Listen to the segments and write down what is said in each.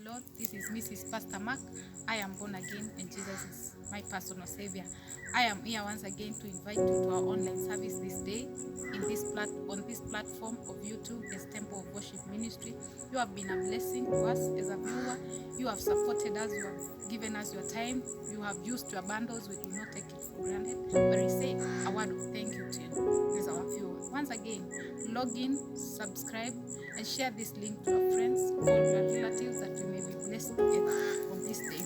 Lord. This is Mrs. Pastor Mark. I am born again and Jesus is my personal savior. I am here once again to invite you to our online service this day on this platform of YouTube as Temple of Worship Ministry. You have been a blessing to us as a viewer. You have supported us. You have given us your time. You have used your bundles. We do not take it for granted. But we say a word of thank you to you as our viewer. Once again, log in, subscribe, and share this link to your friends, all your relatives, that we may be blessed together on this day.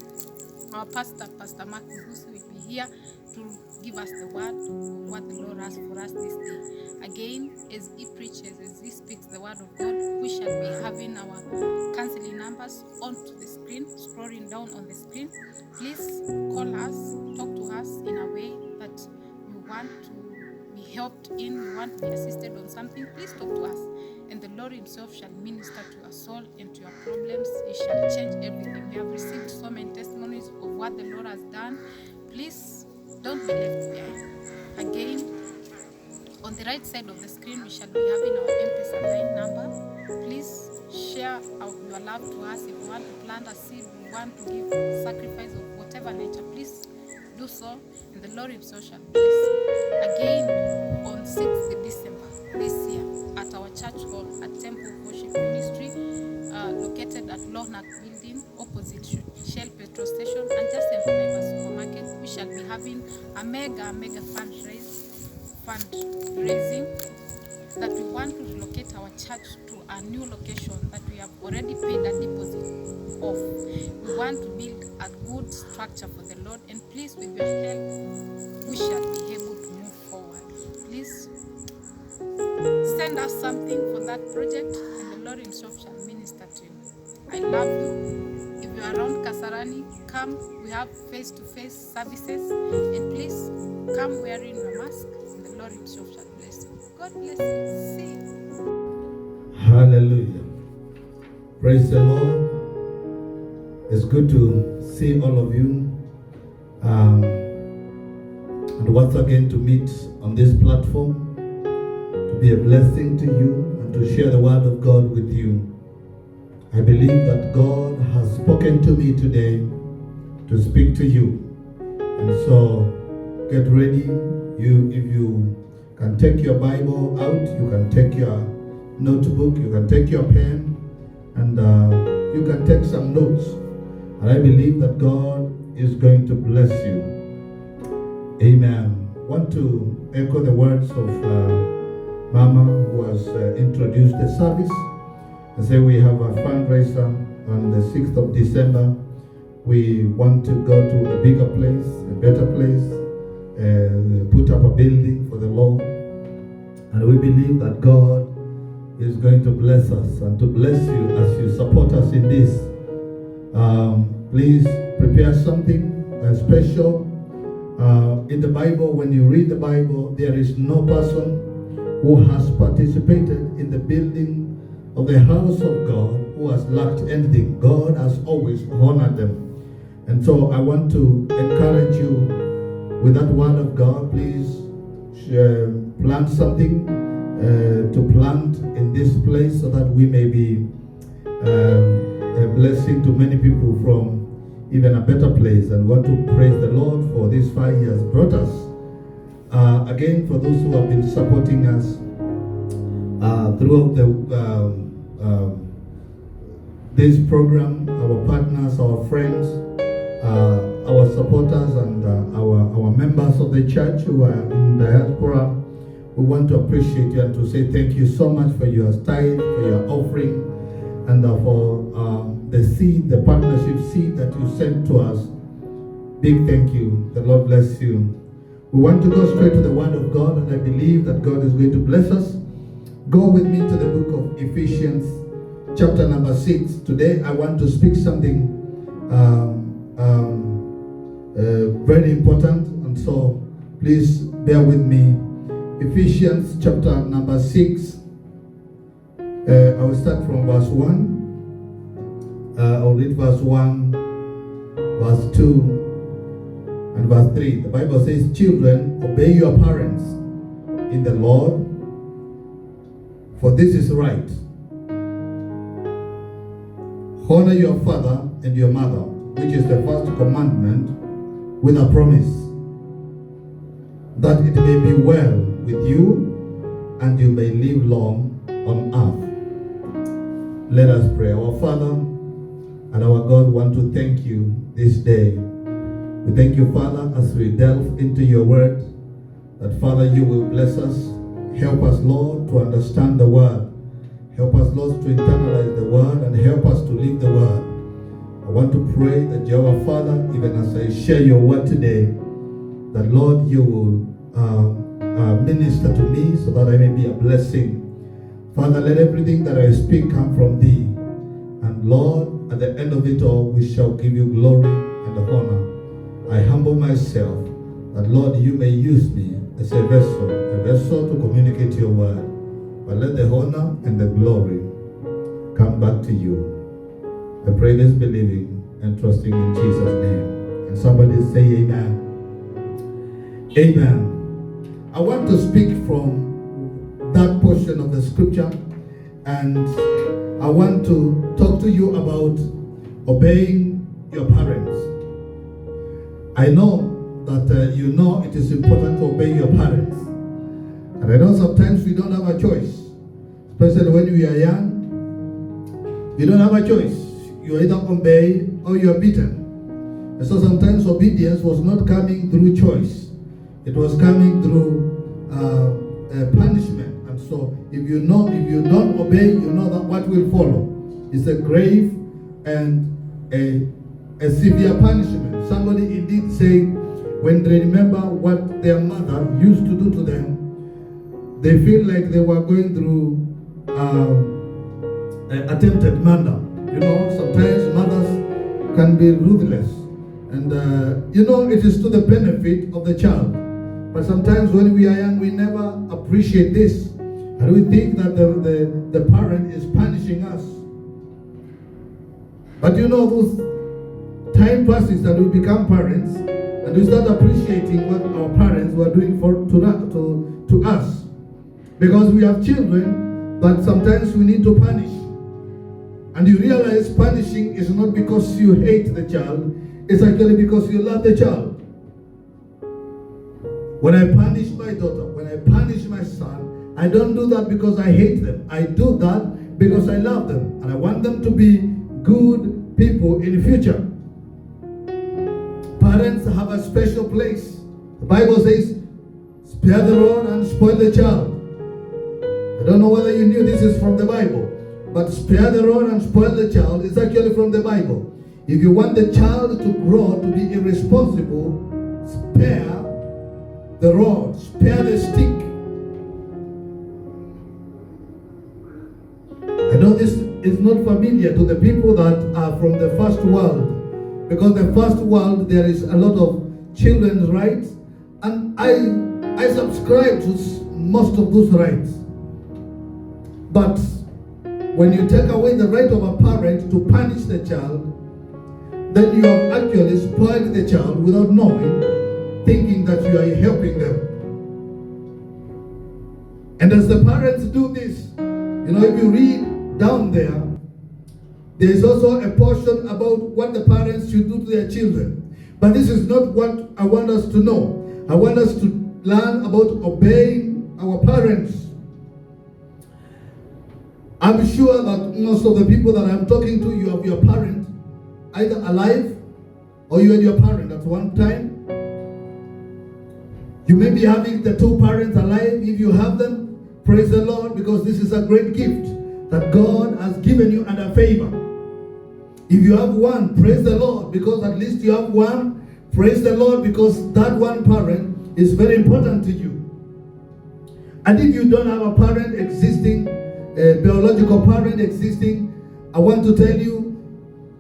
Our pastor, Pastor Mark Ngusu, will be here to give us the word of what the Lord has for us this day. Again, as he preaches, as he speaks the word of God, we shall be having our counseling numbers onto the screen, scrolling down on the screen. Please call us, talk to us in a way that you want to be helped in, you want to be assisted on something. Please talk to us, and the Lord himself shall minister to your soul and to your problems. He shall change everything. We have received so many testimonies of what the Lord has done. Please don't be left behind. Again, on the right side of the screen, we shall be having our M-Pesa line number. Please share your love to us. If you want to plant a seed, you want to give sacrifice of whatever nature, please do so, and the Lord himself shall bless you. Again, on 6th December this year, at our church hall at Temple of Worship Ministry, located at Lohnak Building, opposite Shell Petrol Station, and just in Neighbor Supermarket, we shall be having a mega fundraising that we want to relocate our church to a new location that we have already paid a deposit of. We want to build a good structure for the Lord, and please, with your help, we shall be able to move forward. Please send us something for that project, and the Lord himself shall minister to you. I love you. If you are around Kasarani, come. We have face-to-face services, and please come wearing your mask, and the Lord himself shall bless you. God bless you. See you. Hallelujah. Praise the Lord. It's good to see all of you. And once again to meet on this platform, to be a blessing to you and to share the word of God with you. I believe that God has spoken to me today to speak to you. And so get ready. If you can take your Bible out, you can take your notebook, you can take your pen, and you can take some notes. And I believe that God is going to bless you. Amen. I want to echo the words of Mama, who has introduced the service, and say we have a fundraiser on the 6th of December. We want to go to a bigger place, a better place, put up a building for the Lord. And we believe that God is going to bless us and to bless you as you support us in this. Please prepare something special. In the Bible, when you read the Bible, there is no person who has participated in the building of the house of God who has lacked anything. God has always honored them. And so I want to encourage you with that word of God. Please plant something to plant in this place so that we may be a blessing to many people from even a better place, and want to praise the Lord for these 5 years brought us. Again, for those who have been supporting us throughout this program, our partners, our friends, our supporters, and our members of the church who are in diaspora, we want to appreciate you and to say thank you so much for your tithe, for your offering, and for the seed, the partnership seed that you sent to us. Big thank you. The Lord bless you. We want to go straight to the word of God, and I believe that God is going to bless us. Go with me to the book of Ephesians, chapter number 6. Today I want to speak something very important, and so please bear with me. Ephesians chapter number 6. I will start from verse 1. I'll read verse 1, verse 2, and verse 3. The Bible says, "Children, obey your parents in the Lord, for this is right. Honor your father and your mother, which is the first commandment, with a promise, that it may be well with you and you may live long on earth. Let us pray. Our Father and our God, want to thank you this day. We thank you, Father, as we delve into your word, that Father, you will bless us. Help us, Lord, to understand the word. Help us, Lord, to internalize the word and help us to live the word. I want to pray that Jehovah, Father, even as I share your word today, that Lord, you will minister to me so that I may be a blessing. Father, let everything that I speak come from thee. And Lord, at the end of it all, we shall give you glory and honor. I humble myself that, Lord, you may use me as a vessel to communicate your word. But let the honor and the glory come back to you. I pray this believing and trusting in Jesus' name. And somebody say amen. Amen. I want to speak from that portion of the scripture, and I want to talk to you about obeying your parents. I know that you know it is important to obey your parents. And I know sometimes we don't have a choice, especially when we are young. You don't have a choice. You either obey or you are beaten. And so sometimes obedience was not coming through choice. It was coming through punishment. And so if you don't obey, you know that what will follow is a grave and a severe punishment. Somebody indeed said, when they remember what their mother used to do to them, they feel like they were going through attempted murder. You know, sometimes mothers can be ruthless. And, it is to the benefit of the child. But sometimes when we are young, we never appreciate this. And we think that the parent is punishing us. But those time passes and we become parents, and we start appreciating what our parents were doing to us. Because we have children, but sometimes we need to punish. And you realize punishing is not because you hate the child, it's actually because you love the child. When I punish my daughter, when I punish my son, I don't do that because I hate them. I do that because I love them. And I want them to be good people in the future. Parents have a special place. The Bible says, spare the rod and spoil the child. I don't know whether you knew this is from the Bible, but spare the rod and spoil the child is actually from the Bible. If you want the child to grow to be irresponsible, spare the rod, spare the stick. I know this is not familiar to the people that are from the first world, because the first world there is a lot of children's rights, and I subscribe to most of those rights. But when you take away the right of a parent to punish the child, then you have actually spoiled the child without knowing, thinking that you are helping them. And as the parents do this, if you read down there is also a portion about what the parents should do to their children. But this is not what I want us to know. I want us to learn about obeying our parents. I'm sure that most of the people that I'm talking to, you have your parent either alive or you had your parent at one time. You may be having the two parents alive. If you have them, praise the Lord, because this is a great gift that God has given you and a favor. If you have one, praise the Lord, because at least you have one. Praise the Lord, because that one parent is very important to you. And if you don't have a parent existing, a biological parent existing, I want to tell you,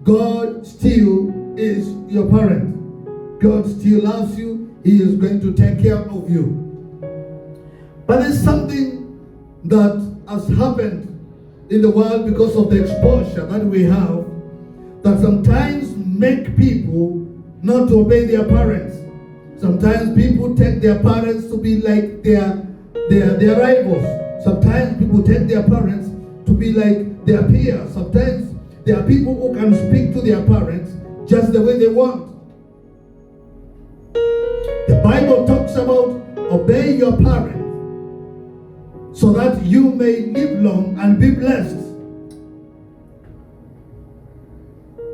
God still is your parent. God still loves you. He is going to take care of you. But there's something that has happened in the world because of the exposure that we have, that sometimes make people not to obey their parents. Sometimes people take their parents to be like their rivals. Sometimes people take their parents to be like their peers. Sometimes there are people who can speak to their parents just the way they want. The Bible talks about obey your parents so that you may live long and be blessed.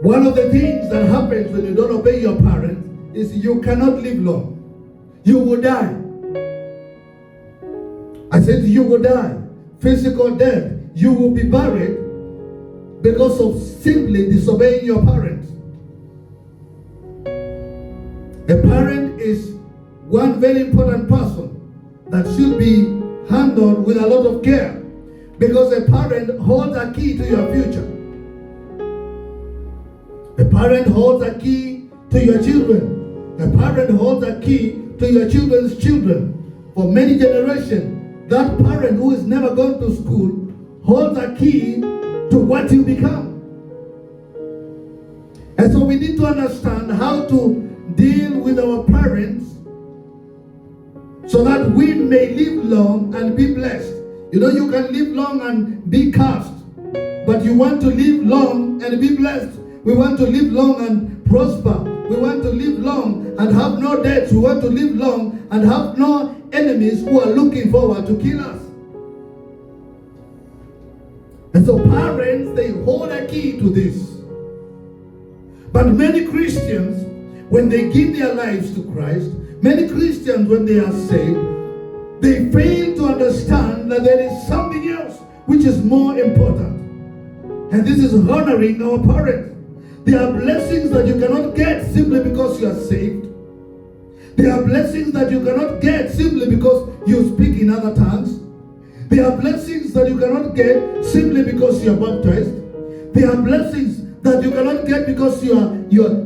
One of the things that happens when you don't obey your parents is you cannot live long. You will die. I said you will die. Physical death. You will be buried because of simply disobeying your parents. A parent is one very important person that should be handled with a lot of care, because a parent holds a key to your future. A parent holds a key to your children. A parent holds a key to your children's children. For many generations, that parent who has never gone to school holds a key to what you become. And so we need to understand how to deal with our parents so that we may live long and be blessed. You know, you can live long and be cursed, but you want to live long and be blessed. We want to live long and prosper. We want to live long and have no debts. We want to live long and have no enemies who are looking forward to kill us. And so parents, they hold a key to this. But many Christians, when they give their lives to Christ, many Christians, when they are saved, they fail to understand that there is something else which is more important. And this is honoring our parents. There are blessings that you cannot get simply because you are saved. There are blessings that you cannot get simply because you speak in other tongues. There are blessings that you cannot get simply because you are baptized. There are blessings that you cannot get because you are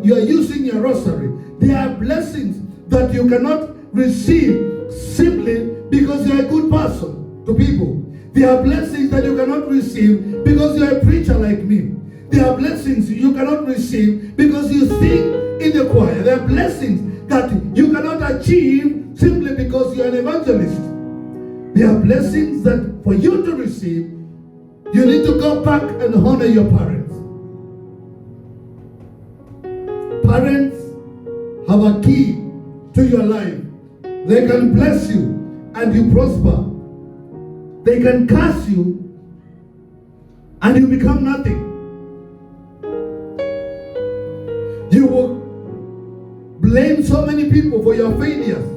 using your rosary. There are blessings that you cannot receive simply because you are a good person to people. There are blessings that you cannot receive because you are a preacher like me. There are blessings you cannot receive because you sing in the choir. There are blessings that you cannot achieve simply because you are an evangelist. There are blessings that for you to receive, you need to go back and honor your parents. Parents have a key to your life. They can bless you and you prosper. They can curse you and you become nothing. You will blame so many people for your failures.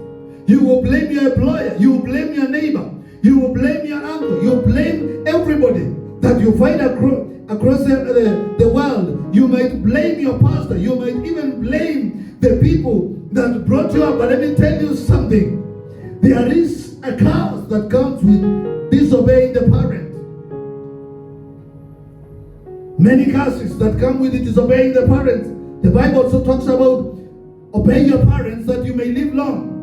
You will blame your employer. You will blame your neighbor. You will blame your uncle. You will blame everybody that you find across the world. You might blame your pastor. You might even blame the people that brought you up. But let me tell you something. There is a curse that comes with disobeying the parent. Many curses that come with disobeying the parents. The Bible also talks about obey your parents that you may live long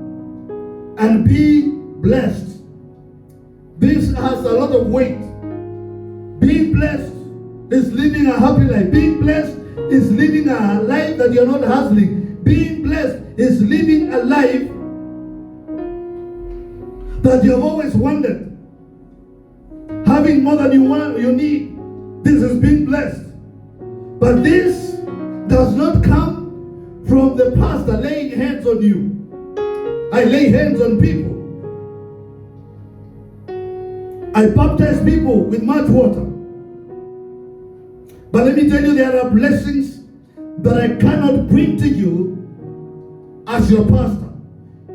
and be blessed. This has a lot of weight. Being blessed is living a happy life. Being blessed is living a life that you're not hustling. Being blessed is living a life that you've always wanted. Having more than you need. This is being blessed. But this does not come from the pastor laying hands on you. I lay hands on people. I baptize people with much water. But let me tell you, there are blessings that I cannot bring to you as your pastor.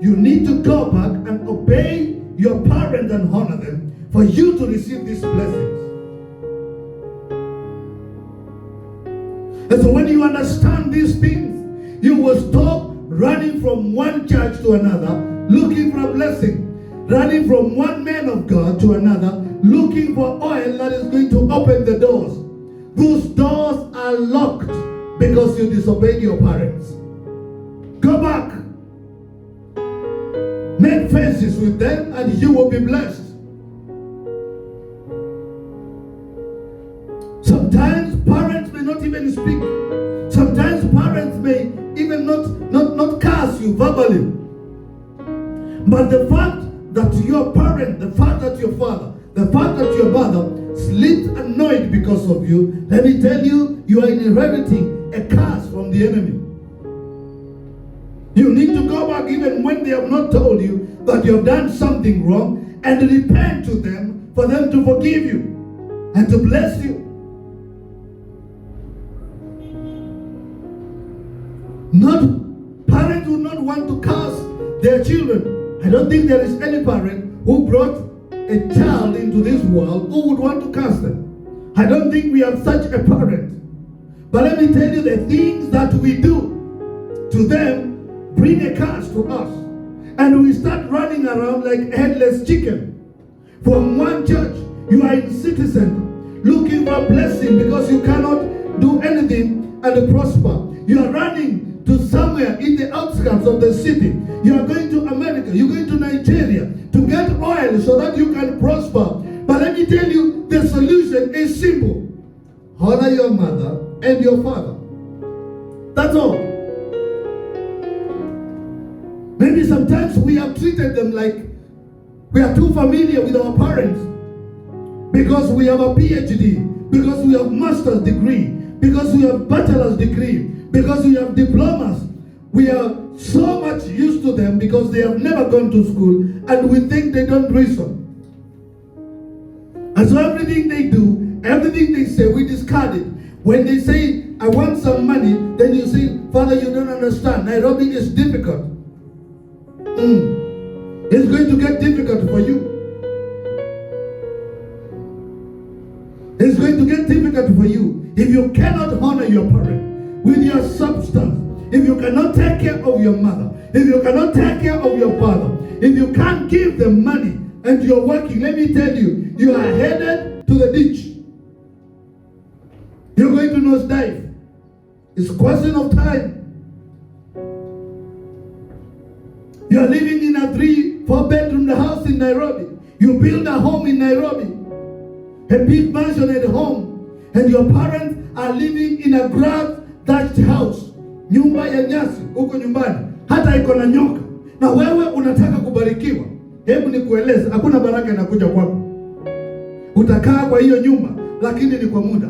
You need to go back and obey your parents and honor them for you to receive these blessings. And so when you understand these things, you will stop running from one church to another, looking for a blessing. Running from one man of God to another, looking for oil that is going to open the doors. Those doors are locked because you disobeyed your parents. Go back. Make faces with them and you will be blessed. Sometimes parents may not even speak. Sometimes parents may even not curse you verbally. But the fact that your parent, the fact that your father, the fact that your mother slept annoyed because of you, let me tell you, you are inheriting a curse from the enemy. You need to go back even when they have not told you that you have done something wrong and repent to them for them to forgive you and to bless you. Parents do not want to curse their children. I don't think there is any parent who brought a child into this world who would want to curse them. I don't think we have such a parent. But let me tell you, the things that we do to them bring a curse to us. And we start running around like headless chicken. From one church, you are in citizen looking for a blessing because you cannot do anything and prosper. You are running to somewhere in the outskirts of the city. You are going to America, you're going to Nigeria to get oil so that you can prosper. But let me tell you, the solution is simple. Honor your mother and your father. That's all. Maybe sometimes we have treated them like we are too familiar with our parents because we have a PhD, because we have master's degree, because we have bachelor's degree, because we have diplomas. We are so much used to them because they have never gone to school and we think they don't reason. And so everything they do, everything they say, we discard it. When they say, I want some money, then you say, Father, you don't understand. Nairobi is difficult. It's going to get difficult for you. It's going to get difficult for you if you cannot honor your parent with your substance. If you cannot take care of your mother, if you cannot take care of your father, if you can't give them money and you're working, let me tell you, you are headed to the ditch. You're going to nosedive. It's a question of time. You are living in a 3-4 bedroom house in Nairobi. You build a home in Nairobi, a big mansion at home, and your parents are living in a grass thatched house. Nyumba ya nyasi huko nyumbani, hata iko na nyoka. Na wewe unataka kubarikiwa. Hebu nikueleze, hakuna baraka inakuja kwako. Utakaa kwa hiyo nyumba, lakini ni kwa muda.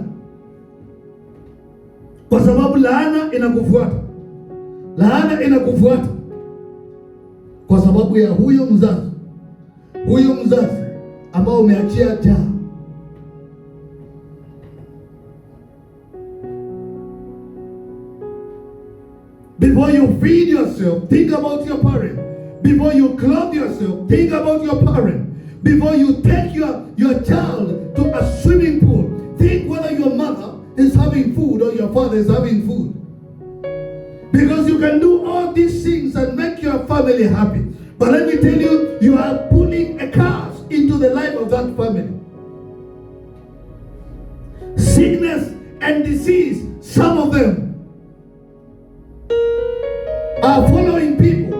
Kwa sababu laana inakufuata. Laana inakufuata. Kwa sababu ya huyo mzazi. Huyo mzazi ambao umeachia jaa. Before you feed yourself, think about your parent. Before you clothe yourself, think about your parent. Before you take your child to a swimming pool, think whether your mother is having food or your father is having food. Because you can do all these things and make your family happy. But let me tell you, you are pulling a curse into the life of that family. Sickness and disease, some of them are following people,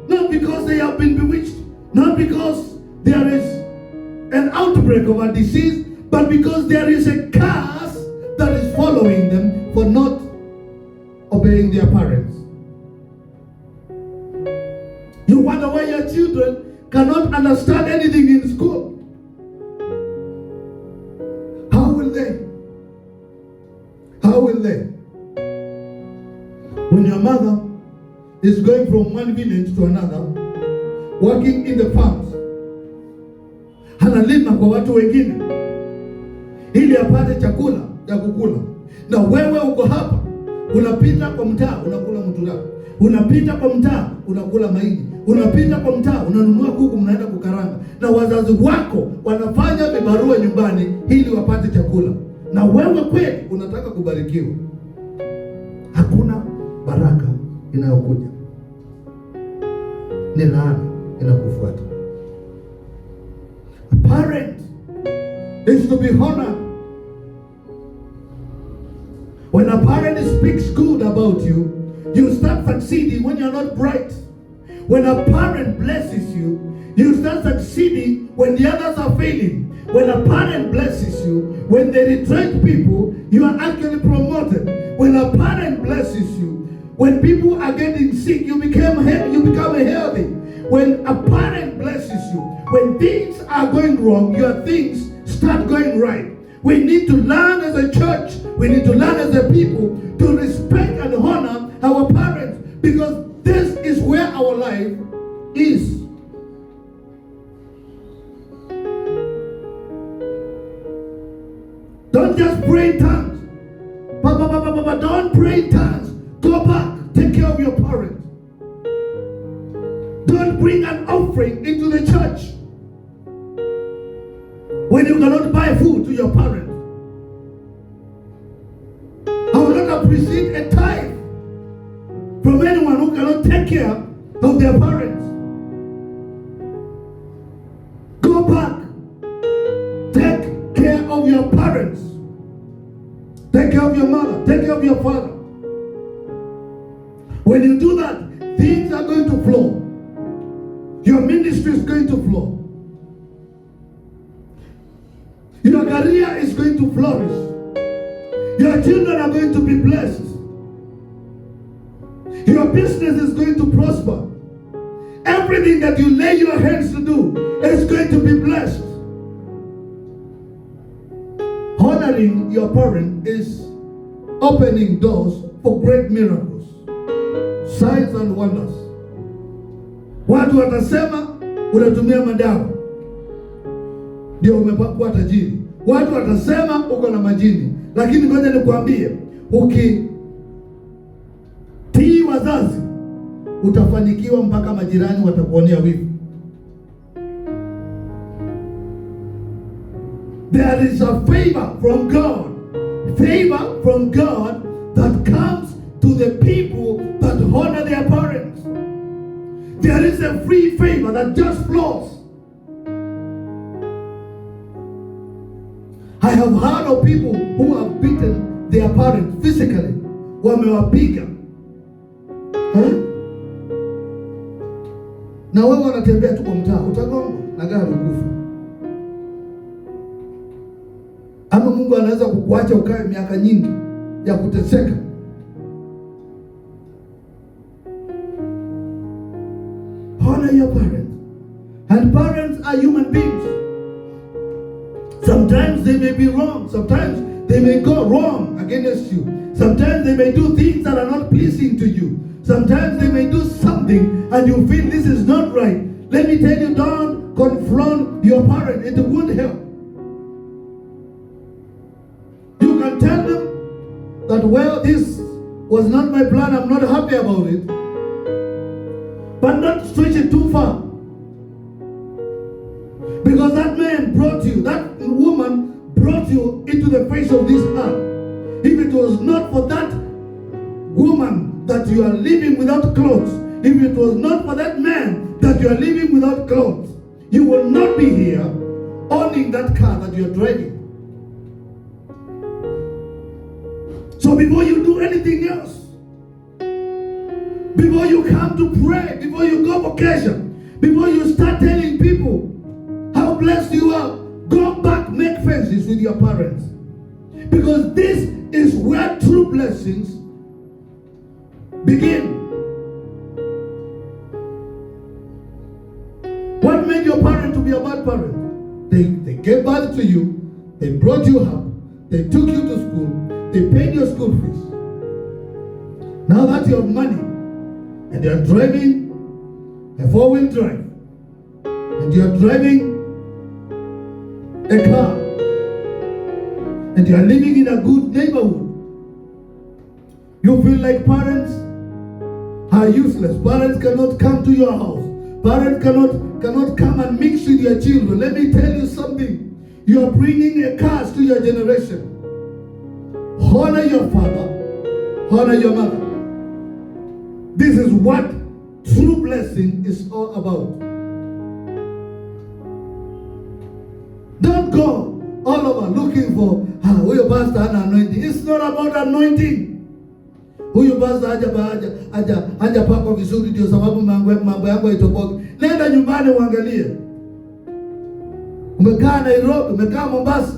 not because they have been bewitched, not because there is an outbreak of a disease, but because there is a curse that is following them for not obeying their parents. You wonder why your children cannot understand anything in school. How will they? How will they? When your mother is going from one village to another, working in the farms, analima kwa watu wengine ili apate chakula ya kukula, na wewe uko hapa unapita kwa mtaa unakula mtura, unapita kwa mtaa unakula mahindi, unapita kwa mtaa unanunua kuku mnaenda kukaranga, na wazazi wako wanafanya vibarua nyumbani ili wapate chakula, na wewe kweli unataka kubarikiwa. Hakuna baraka inayokuja, ni laana inakufuata. A parent is to be honored. When a parent speaks good about you, you start succeeding when you're not bright. When a parent blesses you, you start succeeding when the others are failing. When a parent blesses you, when they retrench people, you are actually promoted. When a parent blesses you, when people are getting sick, you become healthy. When a parent blesses you, when things are going wrong, your things start going right. We need to learn as a church, we need to learn as a people to respect and honor our parents, because this is where our life is. Don't just pray in tongues. Don't pray in tongues. Go back. Take care of your parents. Don't bring an offering into the church when you cannot buy food to your parents. I will not appreciate a tithe from anyone who cannot take care of their parents. Go back. Take care of your parents. Take care of your mother. Take care of your father. When you do that, things are going to flow. Your ministry is going to flow. Your career is going to flourish. Your children are going to be blessed. Your business is going to prosper. Everything that you lay your hands to do is going to be blessed. Honoring your parent is opening doors for great miracles, signs and wonders. Watu watasema unatumia madawa ndio umekuwa tajiri. Watu watasema uko na majini. Lakini ngoja nikwambie, ukitii wazazi utafanikiwa mpaka majirani watakuonea wivu. There is a favor from God. Favor from God that comes to the people that honor their parents. There is a free favor that just flows. I have heard of people who have beaten their parents physically. Wamewapiga. Na wewe unatembea tu kwa mtaa, utagongwa na gari ukufa. Ama Mungu anaweza kukuacha ukae miaka nyingi ya kuteseka. Honor your parents. And parents are human beings. Sometimes they may be wrong. Sometimes they may go wrong against you. Sometimes they may do things that are not pleasing to you. Sometimes they may do something and you feel this is not right. Let me tell you, don't confront your parent. It won't help. You can tell them that, well, this was not my plan. I'm not happy about it. But not stretch it too far. Because that man brought you, that woman brought you into the face of this earth. If it was not for that woman that you are living without clothes, if it was not for that man that you are living without clothes, you will not be here owning that car that you are driving. So before you do anything else, before you come to pray, before you go vacation, before you start telling people how blessed you are, go back, make fences with your parents. Because this is where true blessings begin. What made your parent to be a bad parent? They gave birth to you, they brought you up, they took you to school, they paid your school fees. Now that you have money and you are driving a 4-wheel drive and you are driving a car and you are living in a good neighborhood, you feel like parents are useless. Parents cannot come to your house. Parents cannot come and mix with your children. Let me tell you something. You are bringing a curse to your generation. Honor your father. Honor your mother. This is what true blessing is all about. Don't go all over looking for huyo pastor ana anointing. It's not about anointing. Huyu pastor haja pako vizuri ndio sababu mambo yangu haitoboki. Nenda nyumbani uangalie. Umekaa Nairobi, umekaa Mombasa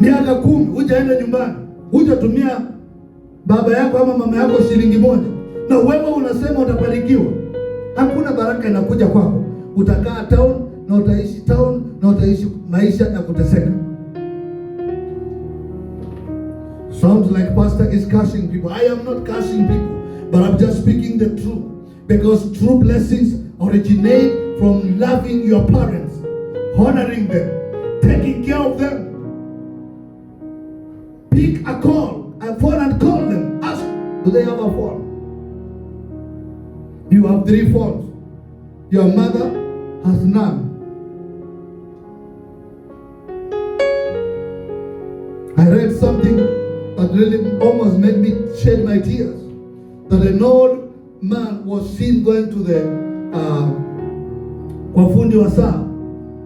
miaka 10, hujaenda nyumbani, hujatumia baba yako ama mama yako shilingi moja, na wewe unasema utabarikiwa. Hakuna baraka inakuja kwako. Utakaa town na utaishi town na utaishi maisha ya kuteseka. Sounds like pastor is cursing people. I am not cursing people, but I'm just speaking the truth. Because true blessings originate from loving your parents, honoring them, taking care of them. Pick a phone and call them. Ask, do they have a phone? You have 3 phones. Your mother has none. I read something that really almost made me shed my tears. That an old man was seen going to the kwa fundi wa saa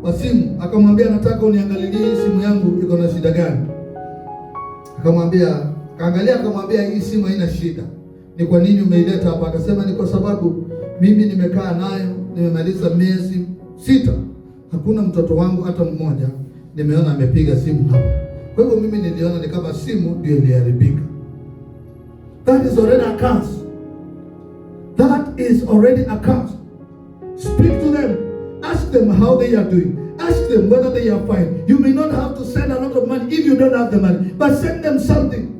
wa simu, akamwambia nataka uniangalilie simu yangu iko na shida gani. Akamwambia hii simu haina shida. Ni kwa nini umeileta hapa? Akasema ni kwa sababu mimi nimekaa nayo, nimemaliza miezi 6. Hakuna mtoto wangu hata mmoja nimeona amepiga simu hapa. Kwa hivyo mimi niliona ni kama simu ndio iliharibika. That is already a curse. That is already a curse. Speak to them. Ask them how they are doing. Ask them whether they are fine. You may not have to send a lot of money if you don't have the money, but send them something.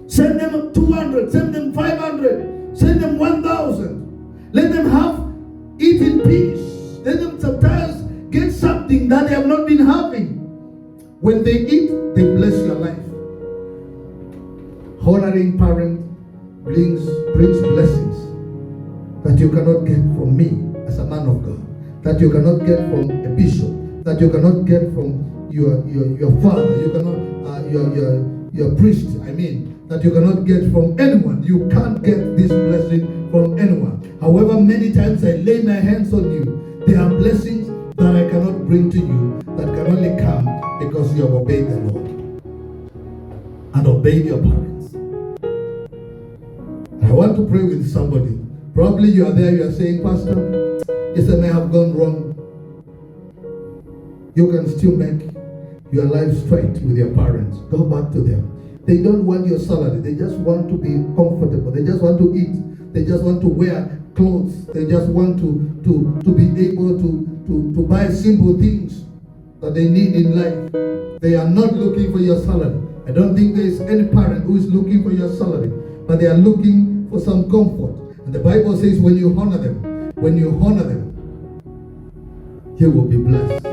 Send them 200, send them 500, send them 1,000. Let them eat in peace. Let them sometimes get something that they have not been having. When they eat, they bless your life. Honoring parents brings blessings that you cannot get from me as a man of God, that you cannot get from a bishop, that you cannot get from your father, you cannot your priest. I mean, that you cannot get from anyone. You can't get this blessing from anyone. However many times I lay my hands on you, there are blessings that I cannot bring to you, that can only come because you have obeyed the Lord and obeyed your parents. I want to pray with somebody. Probably you are there, you are saying, Pastor, this may have gone wrong. You can still make your life straight with your parents. Go back to them. They don't want your salary. They just want to be comfortable. They just want to eat. They just want to wear clothes. They just want to be able to buy simple things that they need in life. They are not looking for your salary. I don't think there is any parent who is looking for your salary, but they are looking for some comfort. And the Bible says when you honor them, you will be blessed.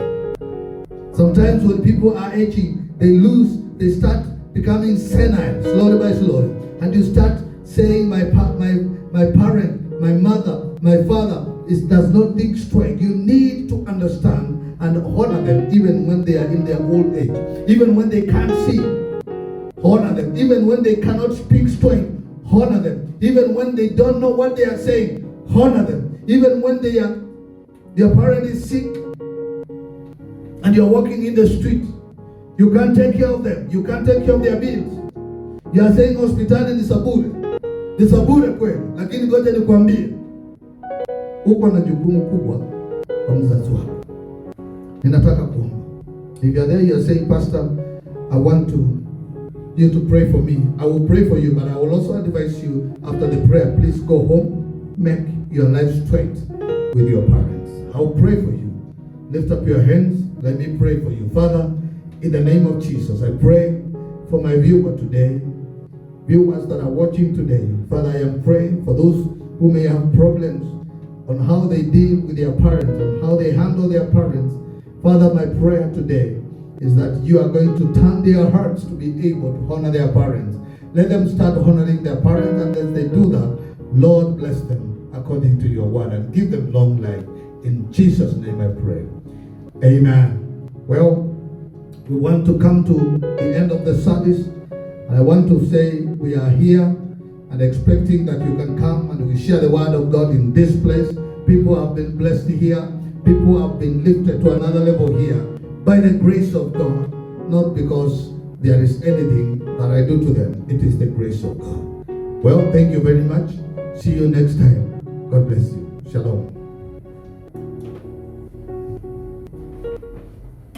Sometimes when people are aging, they start becoming senile, slowly by slowly. And you start saying, my parent, my mother, my father does not think straight. You need to understand and honor them even when they are in their old age. Even when they can't see, honor them. Even when they cannot speak straight, honor them. Even when they don't know what they are saying, honor them. Even when your parent is sick and you're walking in the street, you can't take care of them. You can't take care of their bills. You are saying hospitali ni sabure. Ni sabure kweli, lakini ngoja nikwambie, uko na jukumu kubwa kwa mzazi wako. Ninataka kuomba. If you are there, you are saying, Pastor, I want you to pray for me. I will pray for you, but I will also advise you after the prayer, please go home, make your life straight with your parents. I will pray for you. Lift up your hands. Let me pray for you. Father, in the name of Jesus, I pray for my viewer today, viewers that are watching today. Father, I am praying for those who may have problems on how they deal with their parents, on how they handle their parents. Father, my prayer today is that you are going to turn their hearts to be able to honor their parents. Let them start honoring their parents, and as they do that, Lord, bless them according to your word and give them long life. In Jesus' name I pray. Amen. Well, we want to come to the end of the service. And I want to say we are here and expecting that you can come and we share the word of God in this place. People have been blessed here. People have been lifted to another level here by the grace of God, not because there is anything that I do to them. It is the grace of God. Well, thank you very much. See you next time. God bless you. Shalom.